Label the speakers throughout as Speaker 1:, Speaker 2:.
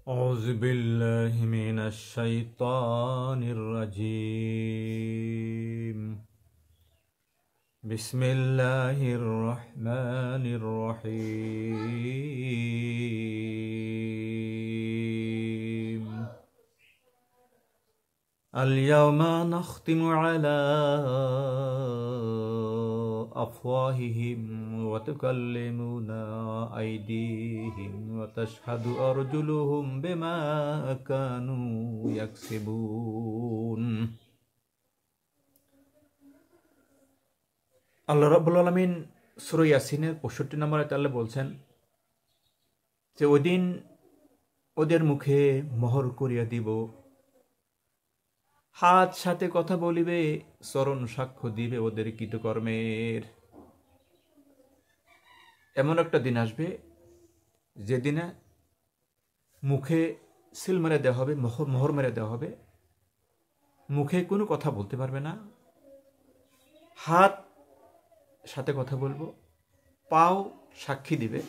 Speaker 1: أعوذ بالله من الشيطان الرجيم بسم الله الرحمن الرحيم اليوم نختم على أفواههم وتكلمنا أيديهم وتشهد أرجلهم بما كانوا يكسبون আল্লাহ রাব্বুল আলামিন সূরা ইয়াসিনের 65 নম্বর আয়াতে আল্লাহ বলছেন যে ওদিন ওদের মুখে মোহর করিয়া দিব, হাত সাথে কথা বলিবে, চরণ সাক্ষ্য দিবে ওদের কৃতকর্মের। এমন একটা দিন আসবে যেদিনে মুখে সিল মেরে দেওয়া হবে, মোহর মেরে দেওয়া হবে, মুখে কোনো কথা বলতে পারবে না, হাত সাথে কথা বলবো, পাও সাক্ষী দিবে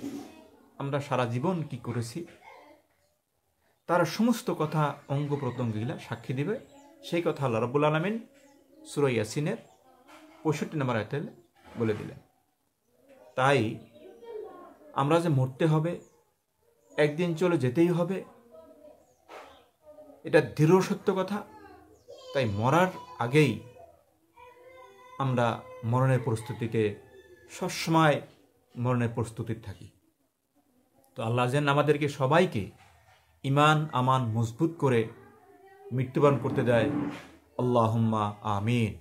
Speaker 1: আমরা সারা জীবন কি করেছি, তার সমস্ত কথা অঙ্গ প্রত্যঙ্গগুলা সাক্ষী দিবে। সেই কথা আল্লাহ রাব্বুল আলামিন সূরা ইয়াসিনের 65 নম্বর আয়াতে বলে দিলেন। তাই আমরা যে মরতে হবে, একদিন চলে যেতেই হবে, এটা দৃঢ় সত্য কথা। তাই মরার আগেই আমরা মরণের প্রস্তুতিতে সবসময় মরণের প্রস্তুতি থাকি। তো আল্লাহ যেন আমাদেরকে সবাইকে ঈমান আমান মজবুত করে মৃত্যুবরণ করতে দেয়। আল্লাহুম্মা আমিন।